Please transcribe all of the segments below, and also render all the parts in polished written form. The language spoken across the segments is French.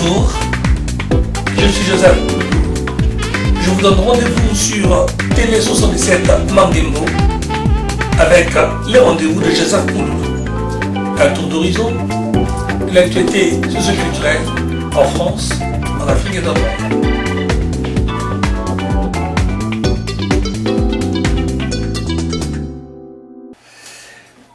Bonjour, je suis Joseph. Je vous donne rendez-vous sur Télé 77 Mandembo avec les rendez-vous de Joseph Koulou. Un tour d'horizon, l'actualité socio-culturelle en France, en Afrique et dans le monde.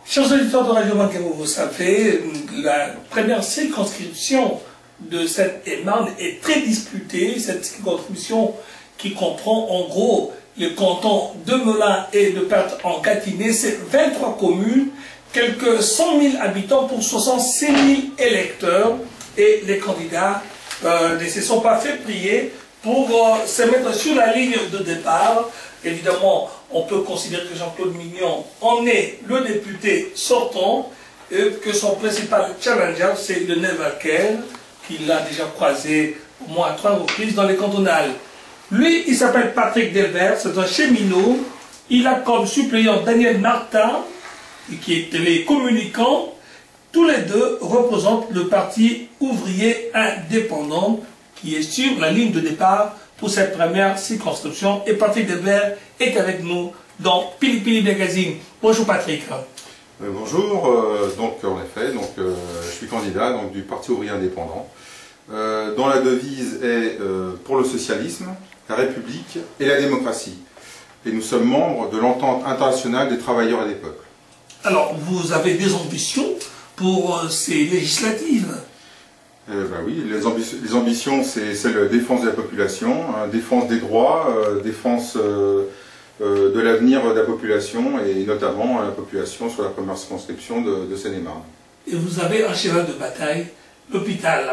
Chers auditeurs de Radio Mandembo, vous savez, la première circonscription de cette Marne est très disputée. Cette circonscription qui comprend en gros les cantons de Melun et de Perth-en-Gâtinais, c'est 23 communes, quelques 100 000 habitants pour 66 000 électeurs. Et les candidats ne se sont pas fait prier pour se mettre sur la ligne de départ. Évidemment, on peut considérer que Jean-Claude Mignon en est le député sortant et que son principal challenger, c'est le Nevaquer, qu'il a déjà croisé au moins à 3 reprises dans les cantonales. Lui, il s'appelle Patrick Delvert, c'est un cheminot. Il a comme suppléant Daniel Martin, qui est télécommunicant. Tous les deux représentent le parti ouvrier indépendant qui est sur la ligne de départ pour cette première circonscription. Et Patrick Delvert est avec nous dans Pili Pili Magazine. Bonjour Patrick. Bonjour, donc en effet, je suis candidat du Parti ouvrier indépendant, dont la devise est pour le socialisme, la République et la démocratie. Et nous sommes membres de l'entente internationale des travailleurs et des peuples. Alors, vous avez des ambitions pour ces législatives? Oui, les ambitions, c'est la défense de la population, défense des droits, défense de l'avenir de la population, et notamment la population sur la première circonscription de Seine-et-Marne. Et vous avez un cheval de bataille, l'hôpital.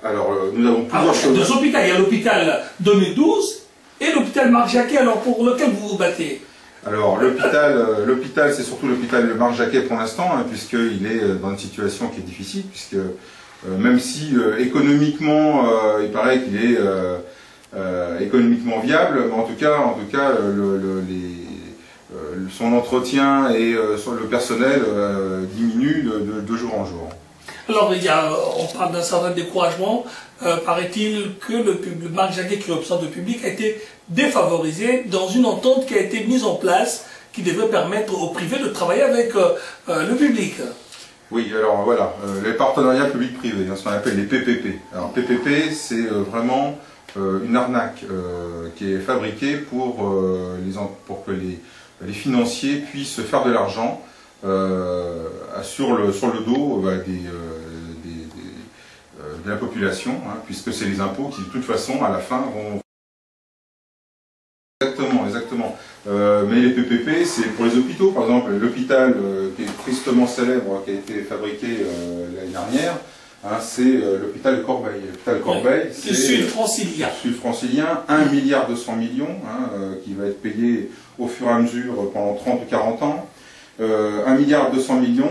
Alors, nous avons plusieurs choses. Deux hôpitaux, il y a l'hôpital 2012 et l'hôpital Marc Jacquet, alors pour lequel vous vous battez? Alors, l'hôpital, c'est surtout l'hôpital Marc Jacquet pour l'instant, puisqu'il est dans une situation qui est difficile, puisque même si économiquement, il paraît qu'il est économiquement viable, mais en tout cas son entretien et le personnel diminue de jour en jour. Alors, on parle d'un certain découragement. Paraît-il que le Marc Jacquet, qui représente le public, a été défavorisé dans une entente qui a été mise en place, qui devrait permettre au privé de travailler avec le public. Oui, alors voilà, les partenariats public-privé, ce qu'on appelle les PPP. Alors PPP, c'est vraiment une arnaque qui est fabriquée pour que les financiers puissent faire de l'argent sur le dos de la population, puisque c'est les impôts qui, de toute façon, à la fin, vont... Exactement. Mais les PPP, c'est pour les hôpitaux, par exemple, l'hôpital qui est tristement célèbre, qui a été fabriqué l'année dernière, c'est l'hôpital de Corbeil. L'hôpital Corbeil, c'est sud-francilien. Sud-francilien, 1,2 milliard qui va être payé au fur et à mesure pendant 30 ou 40 ans. 1,2 milliard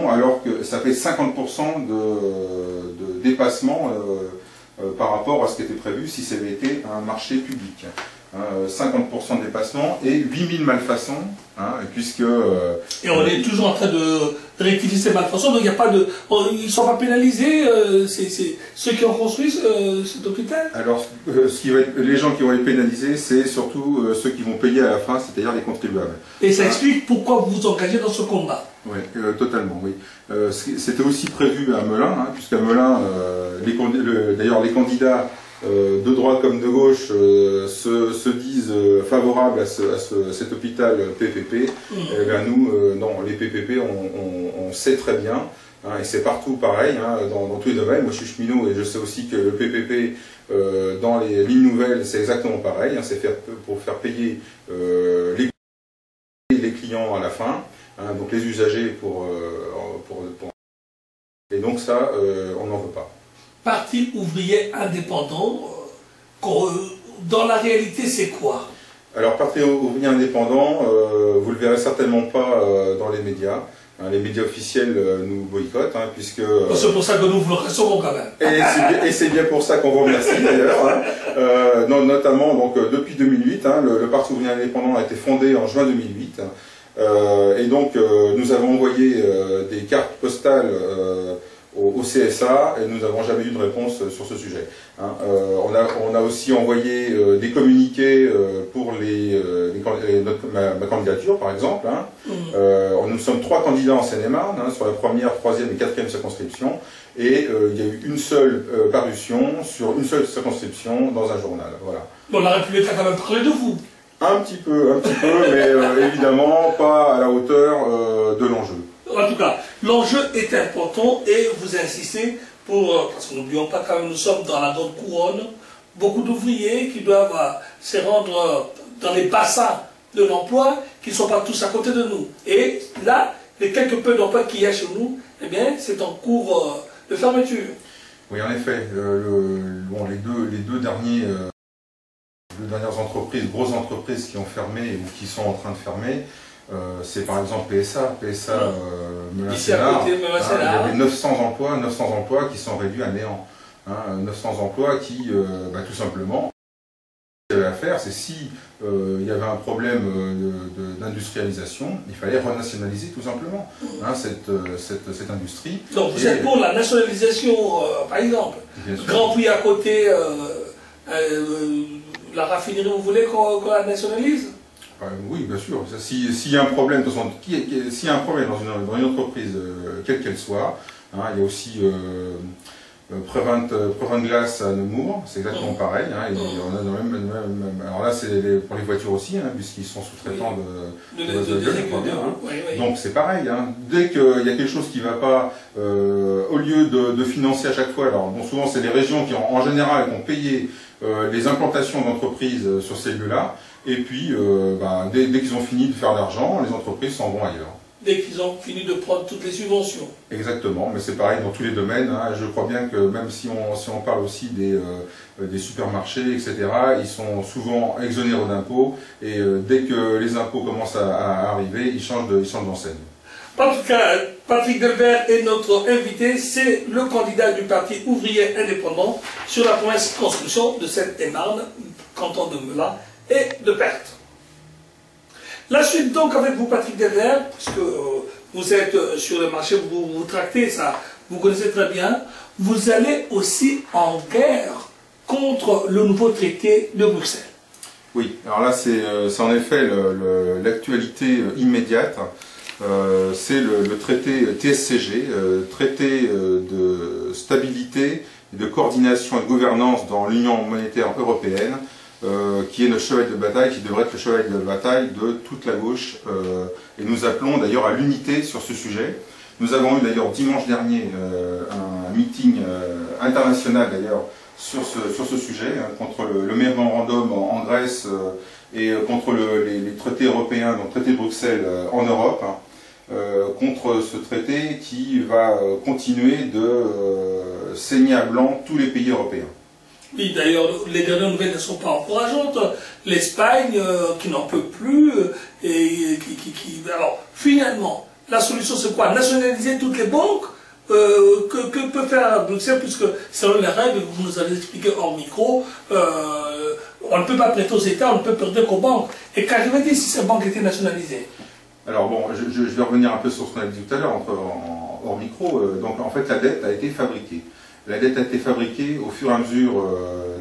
alors que ça fait 50% de dépassement par rapport à ce qui était prévu si ça avait été un marché public. 50% de dépassement et 8000 malfaçons, puisque... et on est toujours en train de rectifier ces malfaçons, donc il n'y a pas de... Ils ne sont pas pénalisés, ceux qui ont construit cet hôpital? Alors, les gens qui vont être pénalisés, c'est surtout ceux qui vont payer à la fin, c'est-à-dire les contribuables. Et ça explique pourquoi vous vous engagez dans ce combat? Oui, totalement, oui. C'était aussi prévu à Melun, puisqu'à Melun, d'ailleurs les candidats de droite comme de gauche se disent favorables à cet hôpital PPP. Et bien nous, non, les PPP, on sait très bien, et c'est partout pareil, dans tous les domaines. Moi je suis cheminot et je sais aussi que le PPP dans les lignes nouvelles, c'est exactement pareil, c'est pour faire payer les clients à la fin, donc les usagers et donc ça, on n'en veut pas. Parti ouvrier indépendant, dans la réalité, c'est quoi? Alors, Parti ouvrier indépendant, vous le verrez certainement pas dans les médias. Les médias officiels nous boycottent, puisque... c'est pour ça que nous vous le recevons quand même. Et c'est bien pour ça qu'on vous remercie d'ailleurs. Notamment, depuis 2008, le Parti ouvrier indépendant a été fondé en juin 2008. Et donc, nous avons envoyé des cartes postales au CSA et nous n'avons jamais eu de réponse sur ce sujet. Hein. On a aussi envoyé des communiqués pour ma candidature, par exemple. Hein. Nous sommes 3 candidats en Seine-et-Marne, hein, sur la première, troisième et quatrième circonscription, et il y a eu une seule parution sur une seule circonscription dans un journal. Voilà. Bon, la République a quand même parlé de vous. Un petit peu, mais évidemment pas à la hauteur de l'enjeu. En tout cas, l'enjeu est important et vous insistez pour, parce que n'oublions pas quand même, nous sommes dans la grande couronne, beaucoup d'ouvriers qui doivent se rendre dans les bassins de l'emploi, qui ne sont pas tous à côté de nous. Et là, les quelques peu d'emplois qu'il y a chez nous, eh bien, c'est en cours de fermeture. Oui, en effet, les deux dernières entreprises, grosses entreprises qui ont fermé ou qui sont en train de fermer, c'est par exemple PSA, Melun-Sénard. Il y avait 900 emplois qui sont réduits à néant. Hein, 900 emplois qui, tout simplement, ce qu'il y avait à faire, c'est si il y avait un problème d'industrialisation, il fallait renationaliser tout simplement hein, cette industrie. Donc vous êtes pour la nationalisation, par exemple. Grand Puy à côté, la raffinerie, vous voulez qu'on la nationalise? Oui, bien sûr. S'il y a un problème, s'il y a un problème dans une entreprise, quelle qu'elle soit, hein, il y a aussi Prevent Glass à Nemours, c'est exactement pareil. Hein, on a alors là, c'est pour les voitures aussi, hein, puisqu'ils sont sous-traitants de Donc c'est pareil. Hein, dès qu'il y a quelque chose qui ne va pas, au lieu de financer à chaque fois, alors bon, souvent c'est les régions qui, en général, vont payer les implantations d'entreprises sur ces lieux-là. Et puis, dès qu'ils ont fini de faire l'argent, les entreprises s'en vont ailleurs. Dès qu'ils ont fini de prendre toutes les subventions. Exactement, mais c'est pareil dans tous les domaines. Hein. Je crois bien que même si on parle aussi des supermarchés, etc., ils sont souvent exonérés d'impôts. Et dès que les impôts commencent à arriver, ils changent d'enseigne. En tout cas, Patrick Delvert est notre invité. C'est le candidat du Parti ouvrier indépendant sur la première circonscription de Seine-et-Marne, canton de Melun et de Perthes. La suite donc avec vous, Patrick Delvert, puisque vous êtes sur le marché, vous tractez ça, vous connaissez très bien, vous allez aussi en guerre contre le nouveau traité de Bruxelles. Oui, alors là c'est en effet l'actualité immédiate, c'est le traité TSCG, traité de stabilité, de coordination et de gouvernance dans l'Union monétaire européenne, qui est notre cheval de bataille, qui devrait être le cheval de bataille de toute la gauche. Et nous appelons d'ailleurs à l'unité sur ce sujet. Nous avons eu d'ailleurs dimanche dernier un meeting international d'ailleurs sur ce sujet, hein, contre le mémorandum en Grèce et contre les traités européens, donc le traité de Bruxelles en Europe, hein, contre ce traité qui va continuer de saigner à blanc tous les pays européens. Oui, d'ailleurs, les dernières nouvelles ne sont pas encourageantes. L'Espagne, qui n'en peut plus, et alors, finalement, la solution c'est quoi? Nationaliser toutes les banques? Que peut faire Bruxelles, puisque selon les règles, vous nous avez expliqué hors micro, on ne peut pas prêter aux États, on ne peut prêter qu'aux banques. Et qu'arriverait-il si ces banques étaient nationalisées? Alors bon, je vais revenir un peu sur ce qu'on a dit tout à l'heure, hors micro. Donc en fait, la dette a été fabriquée. La dette a été fabriquée au fur et à mesure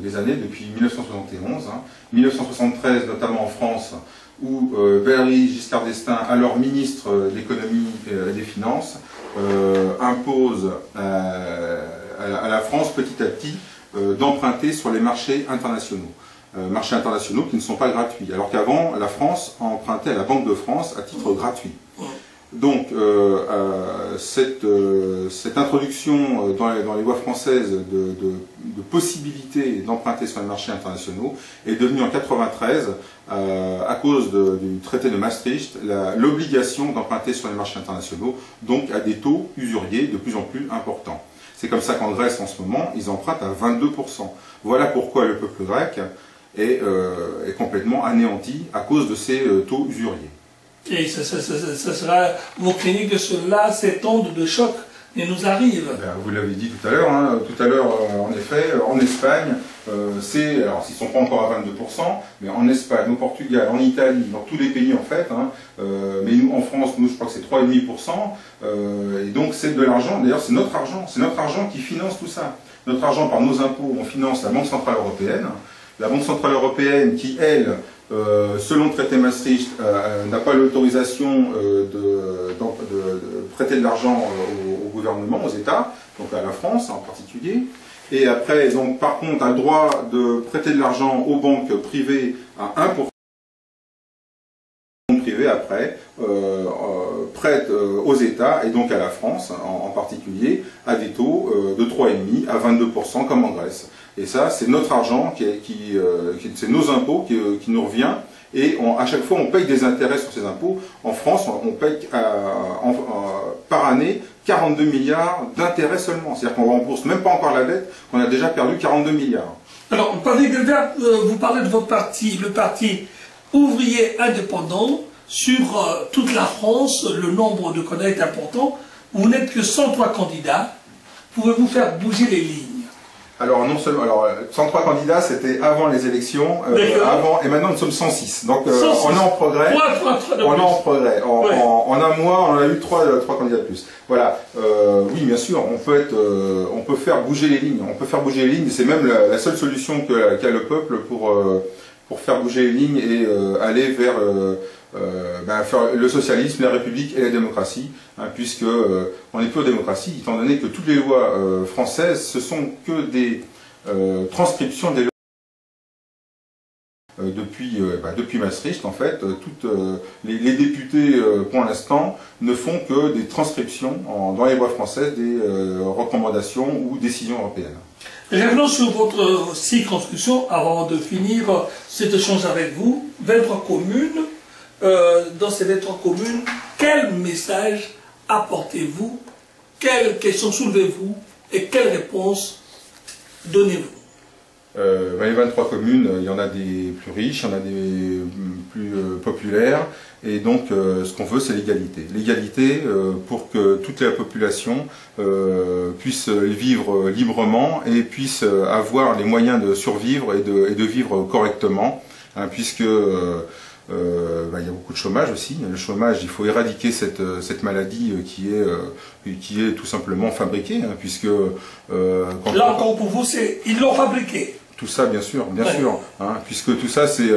des années, depuis 1971. Hein. 1973, notamment en France, où Valéry Giscard d'Estaing, alors ministre de l'économie et des finances, impose à la France petit à petit d'emprunter sur les marchés internationaux. Marchés internationaux qui ne sont pas gratuits, alors qu'avant, la France empruntait à la Banque de France à titre gratuit. Donc, cette introduction dans les lois françaises de possibilité d'emprunter sur les marchés internationaux est devenue en 1993, à cause du traité de Maastricht, l'obligation d'emprunter sur les marchés internationaux, donc à des taux usuriers de plus en plus importants. C'est comme ça qu'en Grèce, en ce moment, ils empruntent à 22%. Voilà pourquoi le peuple grec est complètement anéanti à cause de ces taux usuriers. Et ça sera, vos cliniques de cela, cette onde de choc ne nous arrive. Ben, vous l'avez dit tout à l'heure, hein, en effet, en Espagne, alors ils ne sont pas encore à 22%, mais en Espagne, au Portugal, en Italie, dans tous les pays en fait, hein, mais nous, en France, nous, je crois que c'est 3,5%, et donc c'est de l'argent, d'ailleurs c'est notre argent qui finance tout ça. Notre argent, par nos impôts, on finance la Banque Centrale Européenne. La Banque Centrale Européenne qui, elle, selon le traité Maastricht, n'a pas l'autorisation de prêter de l'argent au gouvernement, aux États, donc à la France en particulier. Et après, donc, par contre, a le droit de prêter de l'argent aux banques privées à 1%. Privé après prête aux États et donc à la France en particulier à des taux de 3,5 à 22% comme en Grèce. Et ça, c'est notre argent, c'est nos impôts qui nous revient et à chaque fois on paye des intérêts sur ces impôts. En France, on paye par année 42 milliards d'intérêts seulement. C'est-à-dire qu'on rembourse même pas encore la dette, on a déjà perdu 42 milliards. Alors, Patrick Delvert, vous parlez de votre parti, le parti ouvrier indépendant. Sur toute la France, le nombre de candidats est important. Vous n'êtes que 103 candidats. Pouvez-vous faire bouger les lignes? Alors non seulement, 103 candidats, c'était avant les élections, et maintenant nous sommes 106. Donc 106. On est en progrès. On est en progrès. En un mois, on a eu 3 candidats de plus. Voilà. Oui, bien sûr, on peut faire bouger les lignes. On peut faire bouger les lignes. C'est même la seule solution qu'a le peuple pour faire bouger les lignes et aller vers faire le socialisme, la république et la démocratie, hein, puisque on n'est plus en démocratie, étant donné que toutes les lois françaises, ce sont que des transcriptions des lois depuis Maastricht, en fait, les députés, pour l'instant, ne font que des transcriptions dans les lois françaises des recommandations ou décisions européennes. Revenons sur votre circonscription avant de finir cet échange avec vous. 23 communes. Dans ces 23 communes, quel message apportez-vous? Quelles questions soulevez-vous? Et quelles réponses donnez-vous? Les 23 communes, il y en a des plus riches, il y en a des plus populaires, et donc ce qu'on veut, c'est l'égalité. L'égalité pour que toute la population puisse vivre librement et puisse avoir les moyens de survivre et de vivre correctement, hein, puisque il y a beaucoup de chômage aussi. Le chômage, il faut éradiquer cette maladie qui est tout simplement fabriquée, hein, puisque... Là encore pour vous, ils l'ont fabriqué. Tout ça, bien sûr, hein, puisque tout ça, c'est,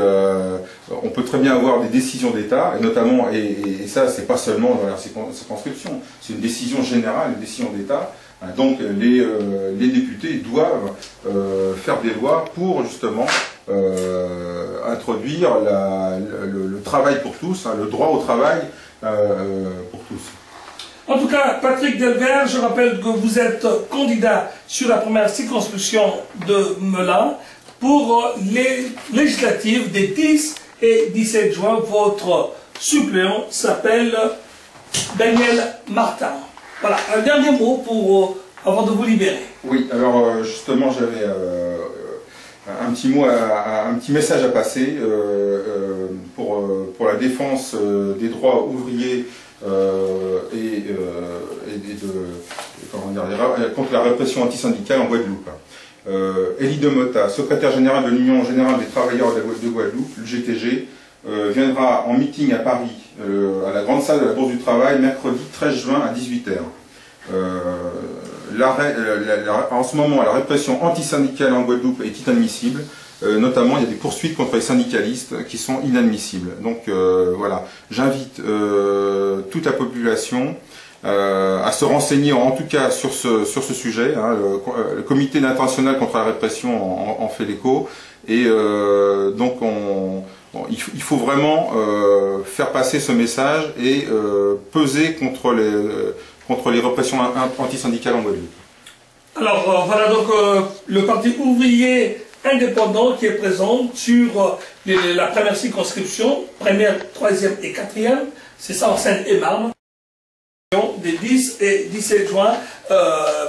on peut très bien avoir des décisions d'État, et notamment, et ça, c'est pas seulement dans la circonscription, c'est une décision générale, une décision d'État. Hein, donc, les députés doivent faire des lois pour justement introduire le travail pour tous, hein, le droit au travail pour tous. En tout cas, Patrick Delvert, je rappelle que vous êtes candidat sur la première circonscription de Melun pour les législatives des 10 et 17 juin. Votre suppléant s'appelle Daniel Martin. Voilà, un dernier mot avant de vous libérer. Oui, alors justement, j'avais un petit mot, un petit message à passer pour la défense des droits ouvriers contre la répression antisyndicale en Guadeloupe. Elie Demota, secrétaire général de l'Union générale des travailleurs de Guadeloupe, l'UGTG, viendra en meeting à Paris, à la grande salle de la Bourse du Travail, mercredi 13 juin à 18 h. En ce moment, la répression antisyndicale en Guadeloupe est inadmissible. Notamment, il y a des poursuites contre les syndicalistes qui sont inadmissibles. Donc voilà, j'invite toute la population à se renseigner, en tout cas sur ce sujet. Hein, le Comité international contre la répression en fait l'écho. Et donc il faut vraiment faire passer ce message et peser contre les répressions antisyndicales en Guadeloupe. Alors voilà donc le Parti ouvrier indépendant qui est présent sur la première circonscription, première, troisième et quatrième, c'est ça en Seine-et-Marne, des 10 et 17 juin.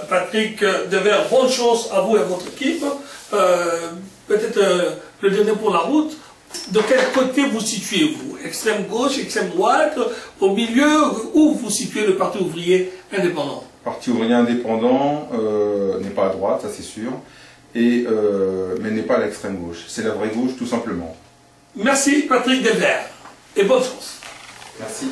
Patrick Delvert, bonne chance à vous et à votre équipe. Peut-être le dernier pour la route. De quel côté vous situez-vous? Extrême gauche, extrême droite, au milieu? Où vous situez le Parti ouvrier indépendant? Le Parti ouvrier indépendant n'est pas à droite, ça c'est sûr. mais n'est pas l'extrême gauche. C'est la vraie gauche, tout simplement. Merci Patrick Delvert, et bonne chance. Merci.